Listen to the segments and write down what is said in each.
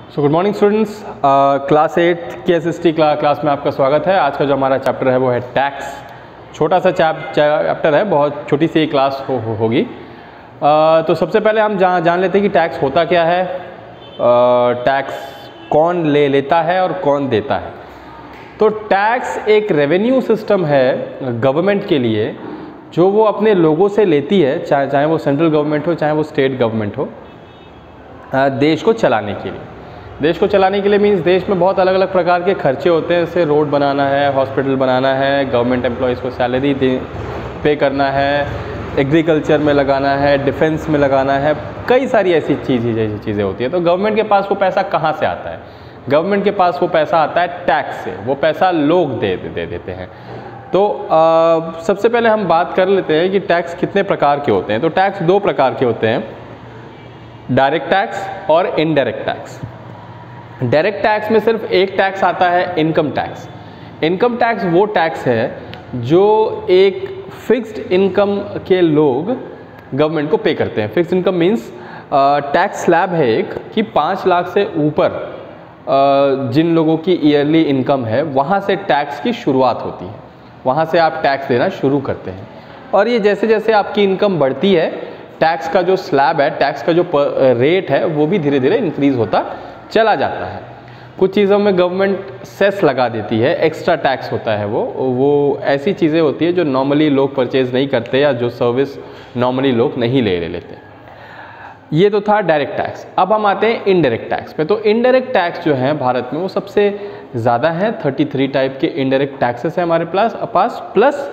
So good morning students, class 8 की SST class में आपका स्वागत है। आज का जो हमारा चैप्टर है वो है टैक्स। छोटा सा चैप्टर है, बहुत छोटी सी क्लास होगी। तो सबसे पहले हम जान लेते हैं कि टैक्स होता क्या है, टैक्स कौन लेता है और कौन देता है। तो टैक्स एक रेवेन्यू सिस्टम है गवर्नमेंट के लिए, जो वो अपने लोगों से लेती है, चाहे वो सेंट्रल गवर्नमेंट हो चाहे वो स्टेट गवर्नमेंट हो, देश को चलाने के लिए। देश को चलाने के लिए मीन्स देश में बहुत अलग अलग प्रकार के खर्चे होते हैं, जैसे रोड बनाना है, हॉस्पिटल बनाना है, गवर्नमेंट एम्प्लॉयज़ को सैलरी पे करना है, एग्रीकल्चर में लगाना है, डिफेंस में लगाना है, कई सारी ऐसी चीज़ें होती हैं। तो गवर्नमेंट के पास वो पैसा कहाँ से आता है? गवर्नमेंट के पास वो पैसा आता है टैक्स से। वो पैसा लोग दे देते हैं। तो सबसे पहले हम बात कर लेते हैं कि टैक्स कितने प्रकार के होते हैं। तो टैक्स दो प्रकार के होते हैं, डायरेक्ट टैक्स और इनडायरेक्ट टैक्स। डायरेक्ट टैक्स में सिर्फ एक टैक्स आता है, इनकम टैक्स। इनकम टैक्स वो टैक्स है जो एक फिक्स्ड इनकम के लोग गवर्नमेंट को पे करते हैं। Fixed income means tax slab है एक कि 5 लाख से ऊपर जिन लोगों की ईयरली इनकम है, वहाँ से टैक्स की शुरुआत होती है, वहाँ से आप टैक्स देना शुरू करते हैं। और ये जैसे जैसे आपकी इनकम बढ़ती है, टैक्स का जो स्लैब है, टैक्स का जो रेट है, वो भी धीरे धीरे इंक्रीज़ होता चला जाता है। कुछ चीज़ों में गवर्नमेंट सेस लगा देती है, एक्स्ट्रा टैक्स होता है वो ऐसी चीज़ें होती है जो नॉर्मली लोग परचेज़ नहीं करते या जो सर्विस नॉर्मली लोग नहीं ले लेते। ये तो था डायरेक्ट टैक्स। अब हम आते हैं इनडायरेक्ट टैक्स पे। तो इनडायरेक्ट टैक्स जो है भारत में वो सबसे ज़्यादा है। 33 टाइप के इनडायरेक्ट टैक्सेस हैं हमारे पास, प्लस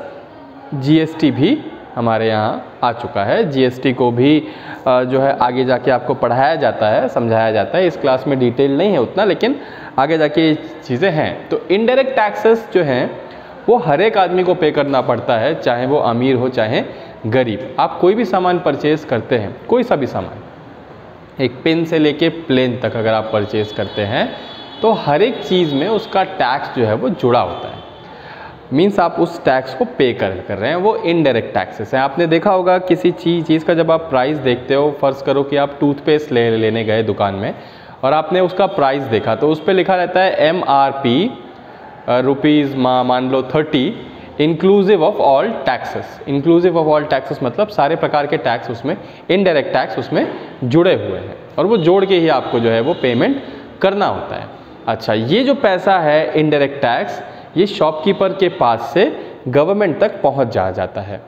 जीएसटी भी हमारे यहाँ आ चुका है। जीएसटी को भी जो है आगे जाके आपको पढ़ाया जाता है, समझाया जाता है। इस क्लास में डिटेल नहीं है उतना, लेकिन आगे जाके ये चीज़ें हैं। तो इनडायरेक्ट टैक्सेस जो हैं वो हर एक आदमी को पे करना पड़ता है, चाहे वो अमीर हो चाहे गरीब। आप कोई भी सामान परचेज़ करते हैं, कोई सा भी सामान, एक पेन से लेके प्लेन तक अगर आप परचेज़ करते हैं, तो हर एक चीज़ में उसका टैक्स जो है वो जुड़ा होता है। मीन्स आप उस टैक्स को पे कर रहे हैं, वो इनडायरेक्ट टैक्सेस हैं। आपने देखा होगा किसी चीज़ का जब आप प्राइस देखते हो, फ़र्ज़ करो कि आप टूथपेस्ट लेने गए दुकान में और आपने उसका प्राइस देखा, तो उस पर लिखा रहता है MRP रुपीज़ मान लो 30 inclusive of all taxes. Inclusive of all taxes मतलब सारे प्रकार के टैक्स उसमें, इनडायरेक्ट टैक्स उसमें जुड़े हुए हैं, और वो जोड़ के ही आपको जो है वो पेमेंट करना होता है। अच्छा, ये जो पैसा है इनडायरेक्ट टैक्स, ये शॉपकीपर के पास से गवर्नमेंट तक पहुंच जाता है।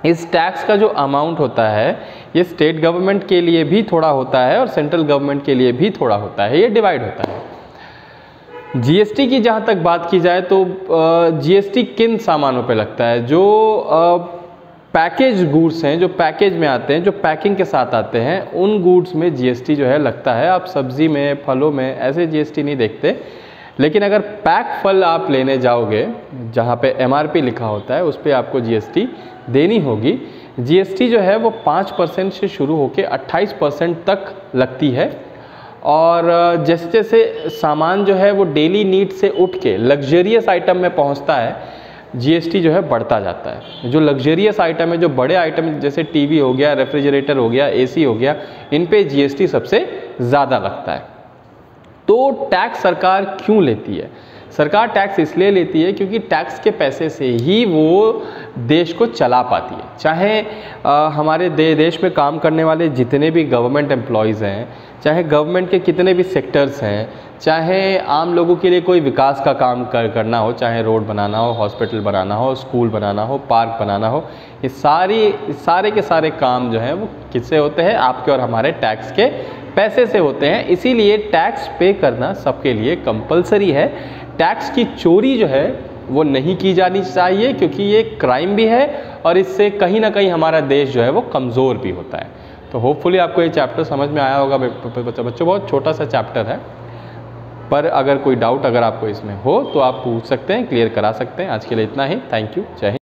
इस टैक्स का जो अमाउंट होता है, ये स्टेट गवर्नमेंट के लिए भी थोड़ा होता है और सेंट्रल गवर्नमेंट के लिए भी थोड़ा होता है, ये डिवाइड होता है। जीएसटी की जहाँ तक बात की जाए तो जीएसटी किन सामानों पे लगता है? जो पैकेज गुड्स हैं, जो पैकेज में आते हैं, जो पैकिंग के साथ आते हैं, उन गुड्स में जीएसटी जो है लगता है। आप सब्ज़ी में, फलों में ऐसे जीएसटी नहीं देखते, लेकिन अगर पैक फल आप लेने जाओगे जहाँ पे MRP लिखा होता है, उस पर आपको जीएसटी देनी होगी। जीएसटी जो है वो 5% से शुरू होकर 28% तक लगती है, और जैसे जैसे सामान जो है वो डेली नीड से उठ के लग्जरियस आइटम में पहुँचता है, जीएसटी जो है बढ़ता जाता है। जो लग्जरियस आइटम है, जो बड़े आइटम जैसे टीवी हो गया, रेफ्रिजरेटर हो गया, एसी हो गया, इन पे जीएसटी सबसे ज़्यादा लगता है। तो टैक्स सरकार क्यों लेती है? सरकार टैक्स इसलिए लेती है क्योंकि टैक्स के पैसे से ही वो देश को चला पाती है। चाहे हमारे देश में काम करने वाले जितने भी गवर्नमेंट एम्प्लॉयज़ हैं, चाहे गवर्नमेंट के कितने भी सेक्टर्स हैं, चाहे आम लोगों के लिए कोई विकास का काम करना हो, चाहे रोड बनाना हो, हॉस्पिटल बनाना हो, स्कूल बनाना हो, पार्क बनाना हो, ये सारे के सारे काम जो हैं वो किससे होते हैं? आपके और हमारे टैक्स के पैसे से होते हैं। इसीलिए टैक्स पे करना सबके लिए कंपलसरी है। टैक्स की चोरी जो है वो नहीं की जानी चाहिए, क्योंकि ये क्राइम भी है और इससे कहीं ना कहीं हमारा देश जो है वो कमज़ोर भी होता है। तो होपफुली आपको ये चैप्टर समझ में आया होगा बच्चों। बहुत छोटा सा चैप्टर है, पर अगर कोई डाउट अगर आपको इसमें हो तो आप पूछ सकते हैं, क्लियर करा सकते हैं। आज के लिए इतना ही। थैंक यू, जय हिंद।